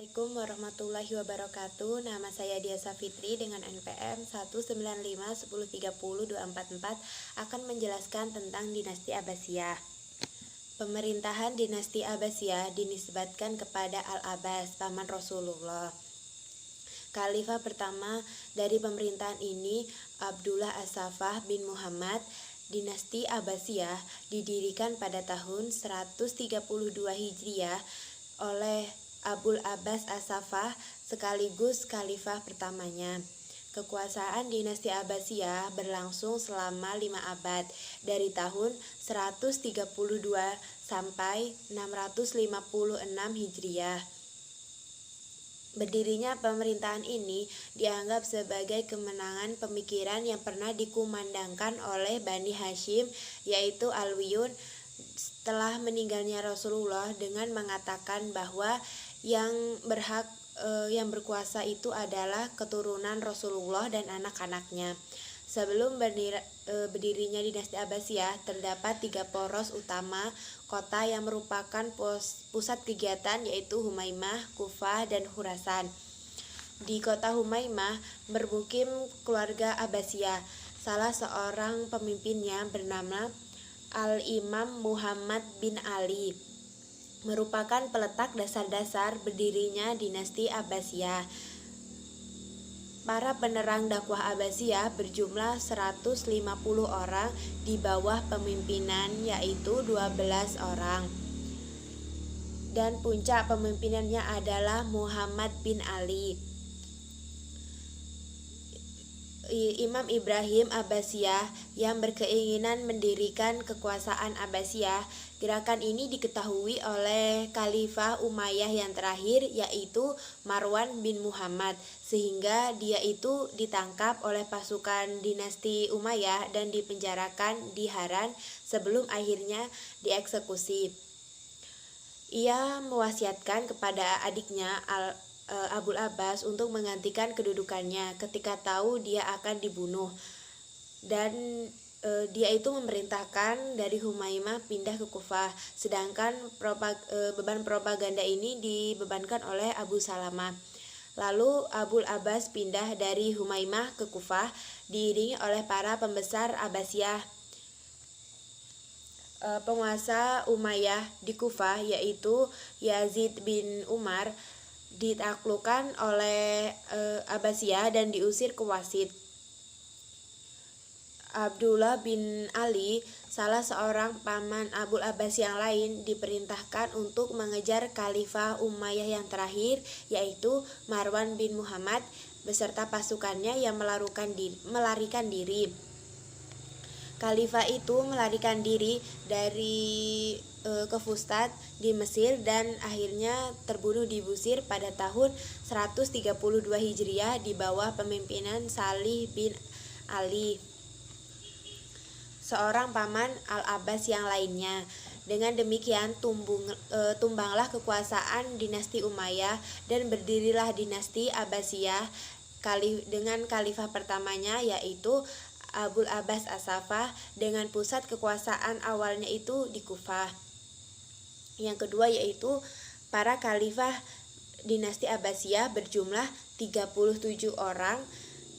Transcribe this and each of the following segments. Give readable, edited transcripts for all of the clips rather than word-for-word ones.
Assalamualaikum warahmatullahi wabarakatuh. Nama saya Diasa Fitri dengan NPM 19510302444 akan menjelaskan tentang dinasti Abbasiyah. Pemerintahan dinasti Abbasiyah dinisbatkan kepada Al-Abbas, paman Rasulullah. Khalifah pertama dari pemerintahan ini Abdullah As-Saffah bin Muhammad. Dinasti Abbasiyah didirikan pada tahun 132 Hijriah oleh Abul Abbas As-Saffah sekaligus khalifah pertamanya. Kekuasaan dinasti Abbasiyah berlangsung selama 5 abad, dari tahun 132 sampai 656 Hijriah. Berdirinya pemerintahan ini dianggap sebagai kemenangan pemikiran yang pernah dikumandangkan oleh Bani Hashim, yaitu Alwiyun, setelah meninggalnya Rasulullah, dengan mengatakan bahwa yang berkuasa itu adalah keturunan Rasulullah dan anak-anaknya. Sebelum berdirinya dinasti Abbasiyah, terdapat 3 poros utama kota yang merupakan pusat kegiatan, yaitu Humaimah, Kufah, dan Khurasan. Di kota Humaimah bermukim keluarga Abbasiyah. Salah seorang pemimpinnya bernama Al-Imam Muhammad bin Ali, merupakan peletak dasar-dasar berdirinya dinasti Abbasiyah. Para penerang dakwah Abbasiyah berjumlah 150 orang di bawah pemimpinan, yaitu 12 orang. Dan puncak pemimpinannya adalah Muhammad bin Ali. Imam Ibrahim Abbasiyah yang berkeinginan mendirikan kekuasaan Abbasiyah. Gerakan ini diketahui oleh Khalifah Umayyah yang terakhir, yaitu Marwan bin Muhammad, sehingga dia itu ditangkap oleh pasukan dinasti Umayyah dan dipenjarakan di Haran sebelum akhirnya dieksekusi. Ia mewasiatkan kepada adiknya Abul Abbas untuk menggantikan kedudukannya ketika tahu dia akan dibunuh, dan dia itu memerintahkan dari Humaimah pindah ke Kufah, sedangkan beban propaganda ini dibebankan oleh Abu Salamah. Lalu Abul Abbas pindah dari Humaimah ke Kufah diiringi oleh para pembesar Abbasiyah. Penguasa Umayyah di Kufah, yaitu Yazid bin Umar, ditaklukkan oleh Abbasiyah dan diusir ke Wasit. Abdullah bin Ali, salah seorang paman Abul Abbas yang lain, diperintahkan untuk mengejar Khalifah Umayyah yang terakhir, yaitu Marwan bin Muhammad, beserta pasukannya yang melarikan diri. Khalifah itu melarikan diri dari ke Fustat di Mesir dan akhirnya terbunuh di Busir pada tahun 132 Hijriah di bawah pemimpinan Salih bin Ali, seorang paman Al-Abbas yang lainnya. Dengan demikian tumbanglah kekuasaan dinasti Umayyah dan berdirilah dinasti Abbasiyah dengan khalifah pertamanya, yaitu Abul Abbas As-Saffah, dengan pusat kekuasaan awalnya itu di Kufah. Yang kedua yaitu para khalifah dinasti Abbasiyah berjumlah 37 orang.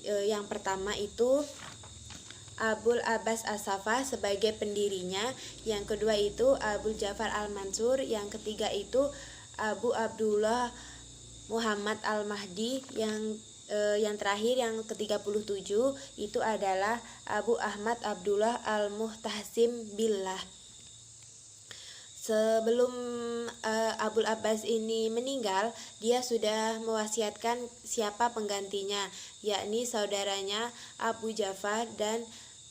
Yang pertama itu Abul Abbas As-Saffah sebagai pendirinya, yang kedua itu Abu Ja'far Al-Mansur, yang ketiga itu Abu Abdullah Muhammad Al-Mahdi, yang terakhir yang ke-37 itu adalah Abu Ahmad Abdullah Al-Muhtahsim Billah. Sebelum Abul Abbas ini meninggal, dia sudah mewasiatkan siapa penggantinya, yakni saudaranya Abu Ja'far dan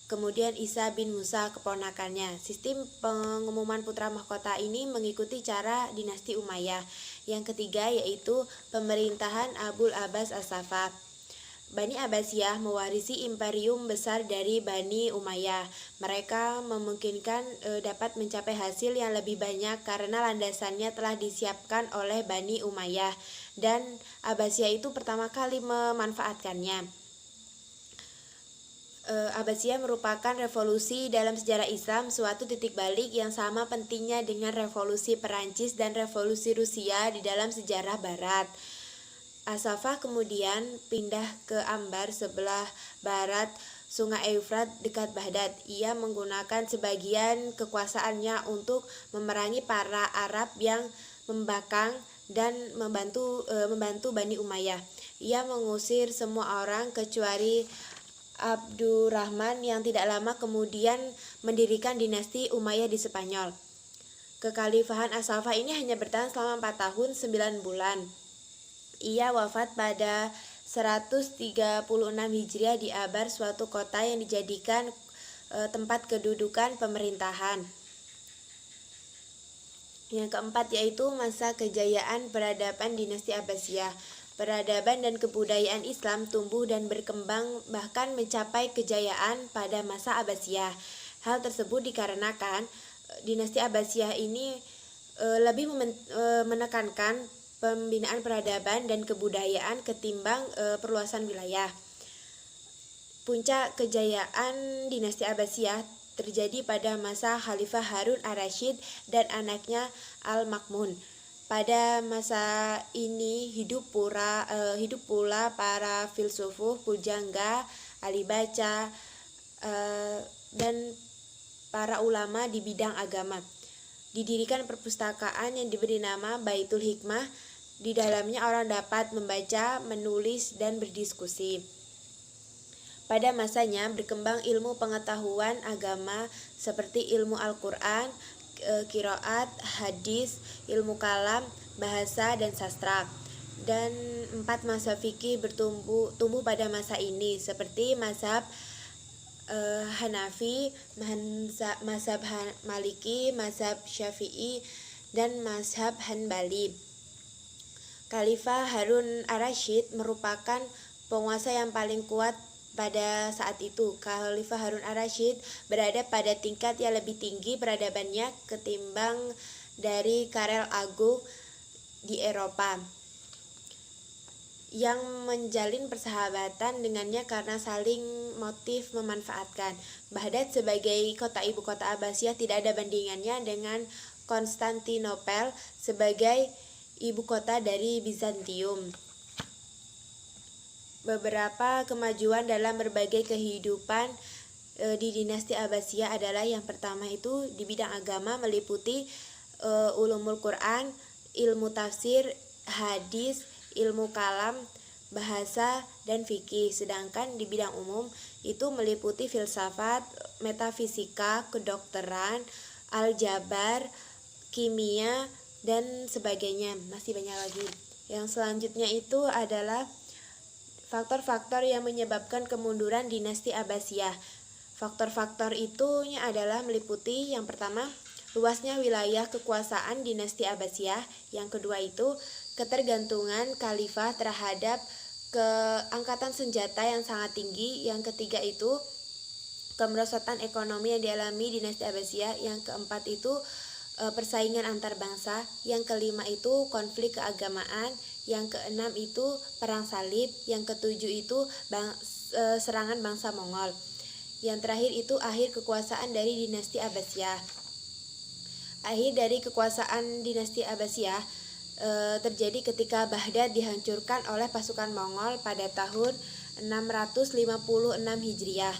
kemudian Isa bin Musa, keponakannya. Sistem pengumuman putra mahkota ini mengikuti cara dinasti Umayyah. Yang ketiga yaitu pemerintahan Abul Abbas As-Saffah. Bani Abbasiyah mewarisi imperium besar dari Bani Umayyah. Mereka memungkinkan dapat mencapai hasil yang lebih banyak karena landasannya telah disiapkan oleh Bani Umayyah, dan Abbasiyah itu pertama kali memanfaatkannya. Abbasiyah merupakan revolusi dalam sejarah Islam, suatu titik balik yang sama pentingnya dengan revolusi Perancis dan revolusi Rusia di dalam sejarah Barat. As-Saffah kemudian pindah ke Ambar sebelah barat Sungai Eufrat dekat Baghdad. Ia menggunakan sebagian kekuasaannya untuk memerangi para Arab yang membangkang dan membantu Bani Umayyah. Ia mengusir semua orang kecuali Abdurrahman yang tidak lama kemudian mendirikan dinasti Umayyah di Spanyol. Kekhalifahan As-Saffah ini hanya bertahan selama 4 tahun 9 bulan. Ia wafat pada 136 Hijriah di Abar, suatu kota yang dijadikan tempat kedudukan pemerintahan. Yang keempat yaitu masa kejayaan peradaban dinasti Abbasiyah. Peradaban dan kebudayaan Islam tumbuh dan berkembang bahkan mencapai kejayaan pada masa Abbasiyah. Hal tersebut dikarenakan dinasti Abbasiyah ini lebih menekankan pembinaan peradaban dan kebudayaan ketimbang perluasan wilayah. Puncak kejayaan dinasti Abbasiyah terjadi pada masa Khalifah Harun ar-Rasyid dan anaknya Al-Ma'mun. Pada masa ini hidup pula para filsuf, pujangga, ahli baca, dan para ulama di bidang agama. Didirikan perpustakaan yang diberi nama Baitul Hikmah. Di dalamnya orang dapat membaca, menulis, dan berdiskusi. Pada masanya berkembang ilmu pengetahuan agama seperti ilmu Al-Quran, qiraat, hadis, ilmu kalam, bahasa, dan sastra. Dan 4 mazhab fikih tumbuh pada masa ini seperti mazhab Hanafi, mazhab Maliki, mazhab Syafi'i, dan mazhab Hanbali. Khalifah Harun ar-Rasyid merupakan penguasa yang paling kuat pada saat itu. Khalifah Harun ar-Rasyid berada pada tingkat yang lebih tinggi peradabannya ketimbang dari Karel Agung di Eropa, yang menjalin persahabatan dengannya karena saling motif memanfaatkan. Baghdad sebagai ibu kota Abbasiyah tidak ada bandingannya dengan Konstantinopel sebagai ibu kota dari Bizantium. Beberapa kemajuan dalam berbagai kehidupan di dinasti Abbasiyah adalah yang pertama itu di bidang agama meliputi ulumul Quran, ilmu tafsir, hadis, ilmu kalam, bahasa, dan fikih. Sedangkan di bidang umum itu meliputi filsafat, metafisika, kedokteran, aljabar, kimia, dan sebagainya. Masih banyak lagi. Yang selanjutnya itu adalah faktor-faktor yang menyebabkan kemunduran dinasti Abbasiyah. Faktor-faktor itunya adalah meliputi yang pertama, luasnya wilayah kekuasaan dinasti Abbasiyah. Yang kedua itu ketergantungan khalifah terhadap angkatan senjata yang sangat tinggi. Yang ketiga itu kemerosotan ekonomi yang dialami dinasti Abbasiyah. Yang keempat itu persaingan antar bangsa. Yang kelima itu konflik keagamaan. Yang keenam itu perang salib. Yang ketujuh itu serangan bangsa Mongol. Yang terakhir itu akhir kekuasaan dari dinasti Abbasiyah. Akhir dari kekuasaan dinasti Abbasiyah terjadi ketika Baghdad dihancurkan oleh pasukan Mongol pada tahun 656 Hijriah.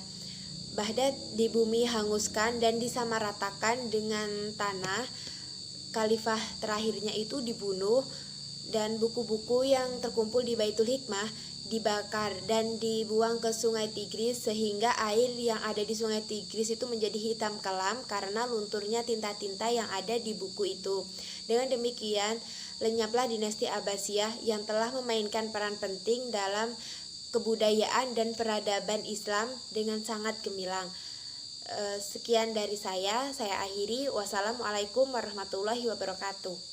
Baghdad di bumi hanguskan dan disamaratakan dengan tanah. Khalifah terakhirnya itu dibunuh dan buku-buku yang terkumpul di Baitul Hikmah dibakar dan dibuang ke Sungai Tigris, sehingga air yang ada di Sungai Tigris itu menjadi hitam kelam karena lunturnya tinta-tinta yang ada di buku itu. Dengan demikian, lenyaplah dinasti Abbasiyah yang telah memainkan peran penting dalam kebudayaan dan peradaban Islam dengan sangat gemilang. Sekian dari saya akhiri. Wassalamualaikum warahmatullahi wabarakatuh.